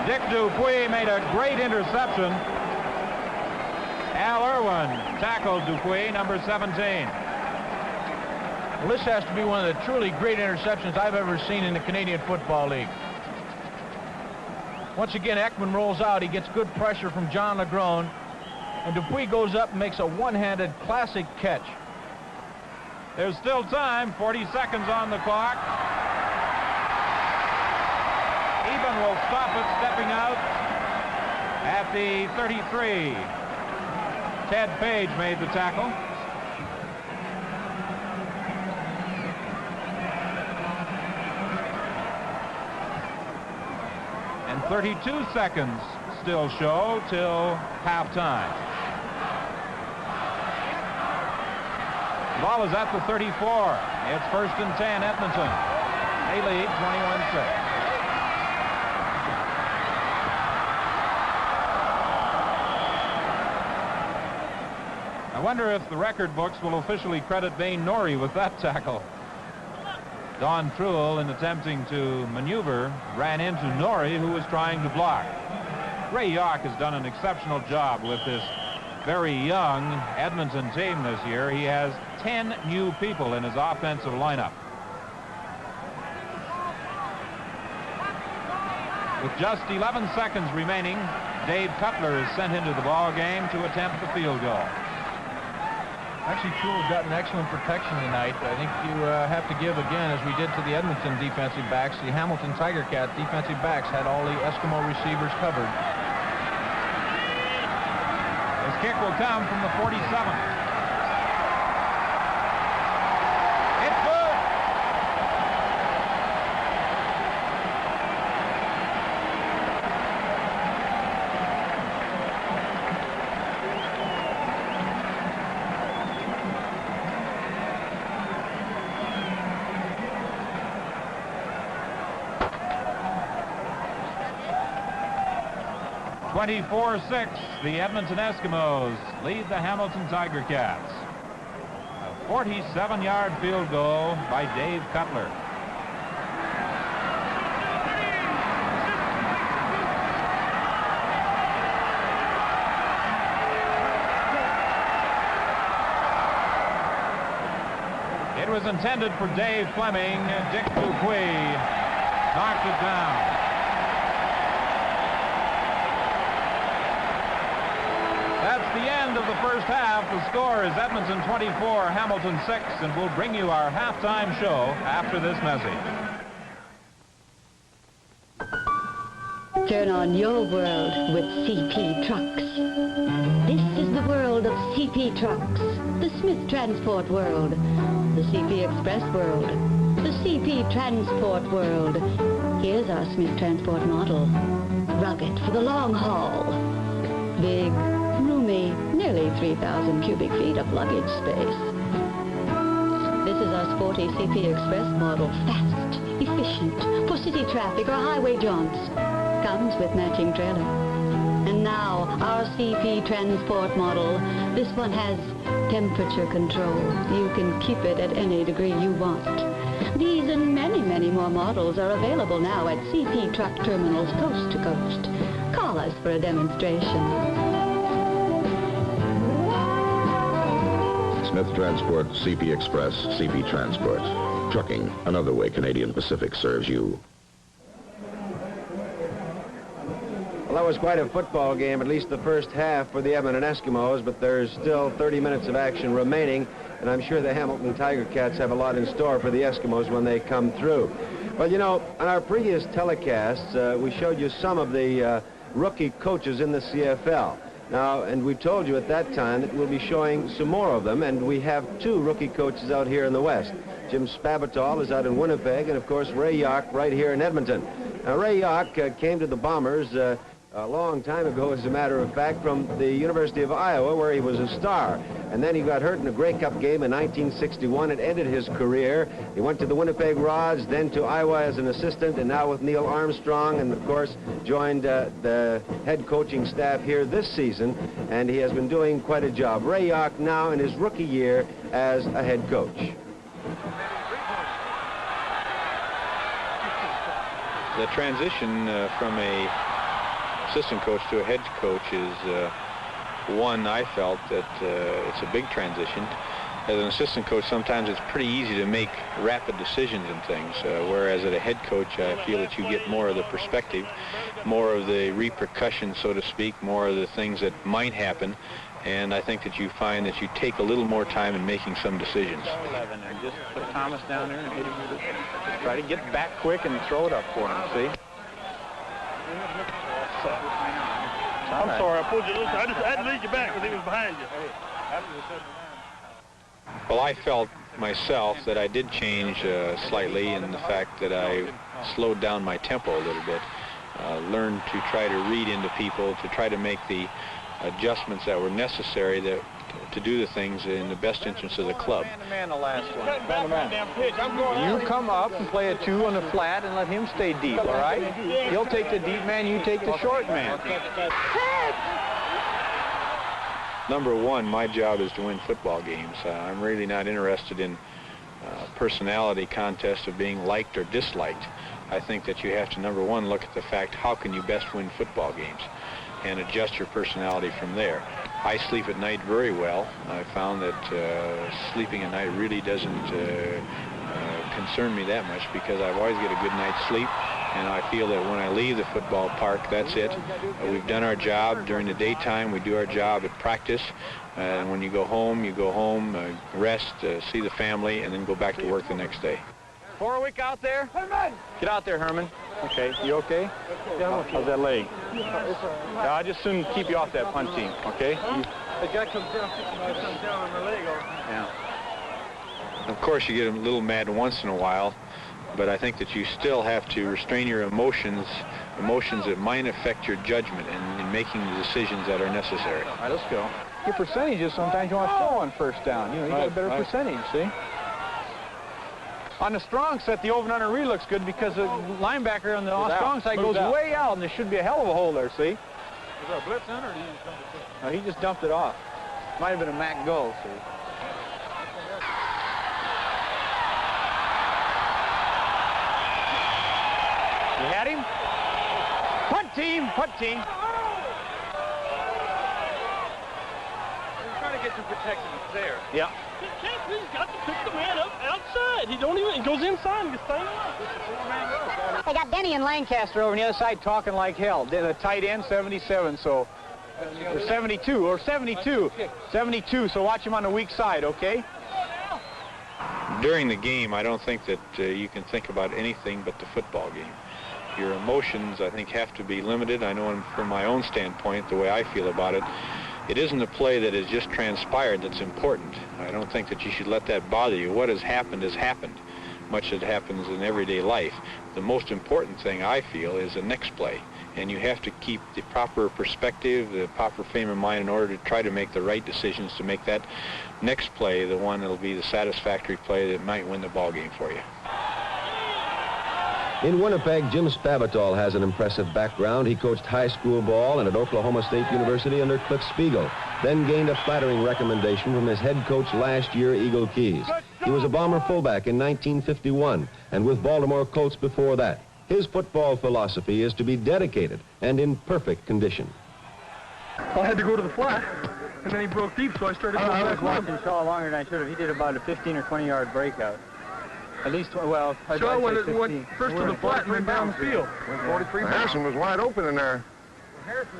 Dick Dupuy made a great interception. Al Irwin tackled Dupuy, number 17. Well, this has to be one of the truly great interceptions I've ever seen in the Canadian Football League. Once again, Ekman rolls out. He gets good pressure from John Legrone. And Dupuy goes up and makes a one-handed classic catch. There's still time, 40 seconds on the clock. Eben will stop it, stepping out at the 33. Ted Page made the tackle. And 32 seconds still show till halftime. Ball is at the 34. It's 1st and 10, Edmonton. They lead 21-6. I wonder if the record books will officially credit Bain Norrie with that tackle. Don Truell, in attempting to maneuver, ran into Norrie, who was trying to block. Ray Yawk has done an exceptional job with this very young Edmonton team this year. He has 10 new people in his offensive lineup. With just 11 seconds remaining, Dave Cutler is sent into the ball game to attempt the field goal. Actually, Truell got an excellent protection tonight. I think you have to give again, as we did to the Edmonton defensive backs. The Hamilton Tiger Cat defensive backs had all the Eskimo receivers covered. His kick will come from the 47. It's good. (24-6), the Edmonton Eskimos lead the Hamilton Tiger Cats. A 47-yard field goal by Dave Cutler. It was intended for Dave Fleming. Dick Dupuy knocked it down. That's the end of the first half. The score is Edmonton 24, Hamilton 6, and we'll bring you our halftime show after this message. Turn on your world with CP Trucks. This is the world of CP Trucks, the Smith Transport world, the CP Express world, the CP Transport world. Here's our Smith Transport model. Rugged for the long haul. Big, roomy, nearly 3,000 cubic feet of luggage space. This is our sporty CP Express model, fast, efficient, for city traffic or highway jaunts. Comes with matching trailer. And now, our CP Transport model. This one has temperature control. You can keep it at any degree you want. These and many, many more models are available now at CP Truck Terminals coast to coast. Call us for a demonstration. Smith Transport, CP Express, CP Transport. Trucking, another way Canadian Pacific serves you. Well, that was quite a football game, at least the first half for the Edmonton Eskimos, but there's still 30 minutes of action remaining, and I'm sure the Hamilton Tiger Cats have a lot in store for the Eskimos when they come through. But, you know, on our previous telecasts, we showed you some of the rookie coaches in the CFL. Now, and we told you at that time that we'll be showing some more of them, and we have two rookie coaches out here in the West. Jim Spavital is out in Winnipeg, and of course Ray Yawk right here in Edmonton. Now, Ray Yawk came to the Bombers a long time ago, as a matter of fact, from the University of Iowa, where he was a star. And then he got hurt in a Grey Cup game in 1961. It ended his career. He went to the Winnipeg Rods, then to Iowa as an assistant, and now with Neil Armstrong, and of course joined the head coaching staff here this season, and he has been doing quite a job. Ray Yawk now in his rookie year as a head coach. The transition from a assistant coach to a head coach is one, I felt that it's a big transition. As an assistant coach, sometimes it's pretty easy to make rapid decisions and things, whereas at a head coach, I feel that you get more of the perspective, more of the repercussions, so to speak, more of the things that might happen, and I think that you find that you take a little more time in making some decisions. 11 and just put Thomas down there and hit him with it. Just try to get back quick and throw it up for him, see? I'm sorry, I pulled you. I had to lead you back because he was behind you. Well, I felt myself that I did change slightly in the fact that I slowed down my tempo a little bit, learned to try to read into people, to try to make the adjustments that were necessary to do the things in the best interest of the club. Man, the last one. You come up and play a 2 on the flat and let him stay deep, all right? He'll take the deep man, you take the short man. Number one, my job is to win football games. I'm really not interested in personality contests of being liked or disliked. I think that you have to, number one, look at the fact, how can you best win football games, and adjust your personality from there. I sleep at night very well. I found that sleeping at night really doesn't concern me that much, because I've always get a good night's sleep, and I feel that when I leave the football park, that's it. We've done our job during the daytime. We do our job at practice, and when you go home, rest, see the family, and then go back to work the next day. Forwick out there? Get out there, Herman. Okay, you okay? How's that leg? Yeah, I just soon keep you off that punt team, okay? The guy comes down on my leg. Yeah. Of course, you get a little mad once in a while, but I think that you still have to restrain your emotions that might affect your judgment in making the decisions that are necessary. All right, let's go. Your percentages, sometimes you want to throw on first down. You know, you got a better percentage, see? On the strong set, the over and under really looks good because the linebacker on the strong side goes way out, and there should be a hell of a hole there, see? Is there a blitz in, or did he just dump it? No, he just dumped it off. Might have been a Mac goal, see? You had him? Punt team, punt team. He's trying to get some protection there. Yeah. He's got to pick the man up outside. He goes inside and gets thrown up. I got Denny and Lancaster over on the other side talking like hell. They're the tight end, 77, so... Or 72, 72, so watch him on the weak side, okay? During the game, I don't think that you can think about anything but the football game. Your emotions, I think, have to be limited. I know from my own standpoint, the way I feel about it, it isn't a play that has just transpired that's important. I don't think that you should let that bother you. What has happened, much that happens in everyday life. The most important thing, I feel, is the next play. And you have to keep the proper perspective, the proper frame of mind in order to try to make the right decisions to make that next play the one that'll be the satisfactory play that might win the ball game for you. In Winnipeg, Jim Spavital has an impressive background. He coached high school ball and at Oklahoma State University under Cliff Spiegel, then gained a flattering recommendation from his head coach last year, Eagle Keyes. He was a Bomber fullback in 1951 and with Baltimore Colts before that. His football philosophy is to be dedicated and in perfect condition. I had to go to the flat, and then he broke deep, so I started going back. I was watching Shaw longer than I should have. He did about a 15 or 20-yard breakout. At least, well, Shaw went first to the flat and then down the field. Harrison was wide open in there.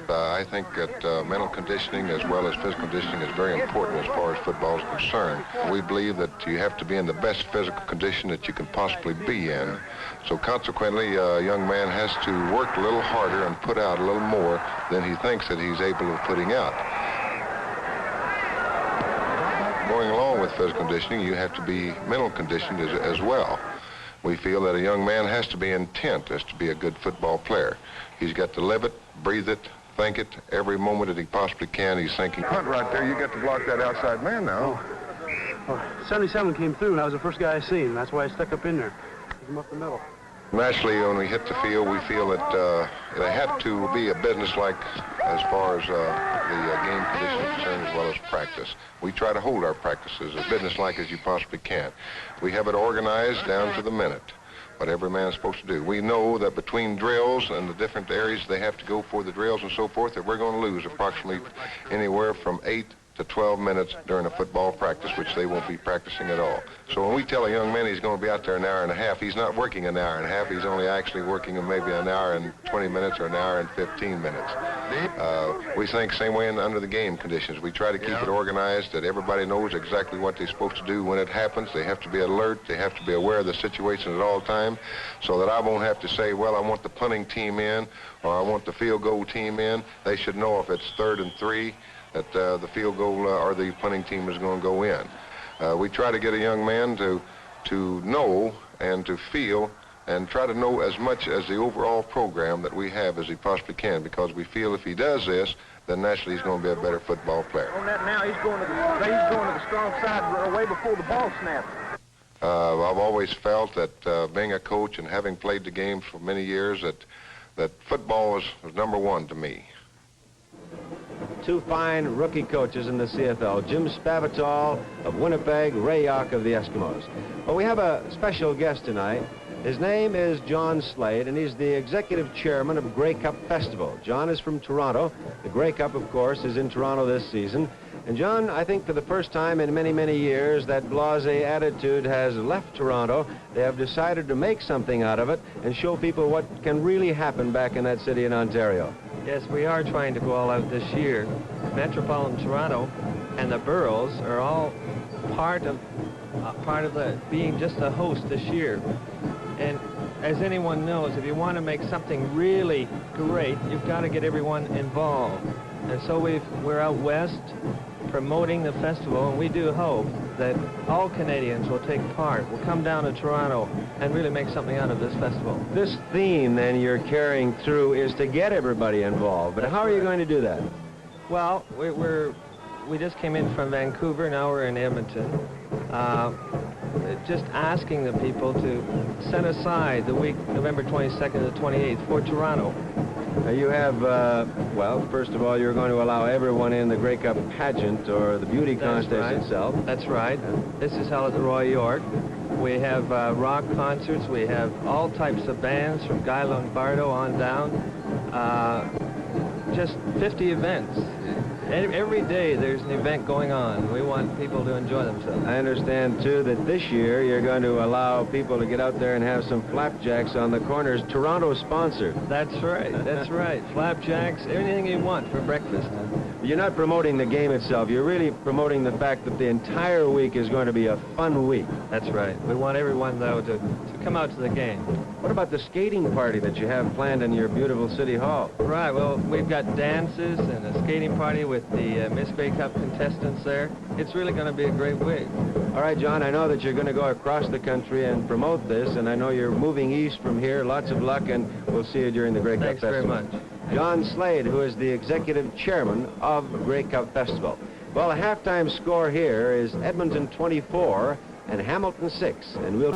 I think that mental conditioning as well as physical conditioning is very important as far as football is concerned. We believe that you have to be in the best physical condition that you can possibly be in. So consequently, a young man has to work a little harder and put out a little more than he thinks that he's able of putting out. Going along with physical conditioning, you have to be mental conditioned as well. We feel that a young man has to be intent as to be a good football player. He's got to live it, breathe it, think it. Every moment that he possibly can, he's thinking. Hunt right there, you got to block that outside man now. Oh, 77 came through, and that was the first guy I seen. That's why I stuck up in there. Took him up the middle. Naturally, when we hit the field, we feel that they have to be a business-like as far as the game condition is concerned, as well as practice. We try to hold our practices as business-like as you possibly can. We have it organized down to the minute. what every man's supposed to do. We know that between drills and the different areas they have to go for the drills and so forth, that we're going to lose approximately anywhere from 8 to 12 minutes during a football practice, which they won't be practicing at all. So when we tell a young man he's going to be out there an hour and a half, he's not working an hour and a half. He's only actually working maybe an hour and 20 minutes or an hour and 15 minutes. We think same way under the game conditions. We try to keep it organized that everybody knows exactly what they're supposed to do when it happens. They have to be alert. They have to be aware of the situation at all time, so that I won't have to say, well, I want the punting team in or I want the field goal team in. They should know if it's 3rd and 3 that the field goal or the punting team is going to go in. We try to get a young man to know and to feel and try to know as much as the overall program that we have as he possibly can, because we feel if he does this, then naturally he's going to be a better football player. On that now, he's going to the strong side way before the ball snaps. I've always felt that being a coach and having played the game for many years, that football was number one to me. Two fine rookie coaches in the CFL, Jim Spavital of Winnipeg, Ray Yock of the Eskimos. Well, we have a special guest tonight. His name is John Slade, and he's the executive chairman of Grey Cup Festival. John is from Toronto. The Grey Cup, of course, is in Toronto this season. And John, I think for the first time in many, many years, that blasé attitude has left Toronto. They have decided to make something out of it and show people what can really happen back in that city in Ontario. Yes, we are trying to go all out this year. Metropolitan Toronto and the boroughs are all part of the being just a host this year. And as anyone knows, if you want to make something really great, you've got to get everyone involved. And so we're out west promoting the festival, and we do hope that all Canadians will take part, will come down to Toronto and really make something out of this festival. This theme, then, you're carrying through is to get everybody involved. But how are you going to do that? Well, we just came in from Vancouver, now we're in Edmonton. Just asking the people to set aside the week, November 22nd to the 28th, for Toronto. You have, well, first of all, you're going to allow everyone in the Grey Cup pageant or the beauty contest itself. That's right. This is held at the Royal York. We have rock concerts. We have all types of bands from Guy Lombardo on down. Just 50 events. Every day there's an event going on. We want people to enjoy themselves. I understand, too, that this year you're going to allow people to get out there and have some flapjacks on the corners. Toronto sponsored. That's right. That's right. Flapjacks, anything you want for breakfast. You're not promoting the game itself. You're really promoting the fact that the entire week is going to be a fun week. That's right. We want everyone, though, to come out to the game. What about the skating party that you have planned in your beautiful city hall? Right. Well, we've got dances and a skating party with the Miss Grey Cup contestants there. It's really going to be a great week. All right, John, I know that you're going to go across the country and promote this, and I know you're moving east from here. Lots of luck, and we'll see you during the Grey Cup Festival. Thanks very much. John Slade, who is the executive chairman of Grey Cup Festival. Well, a halftime score here is Edmonton 24 and Hamilton 6, and we'll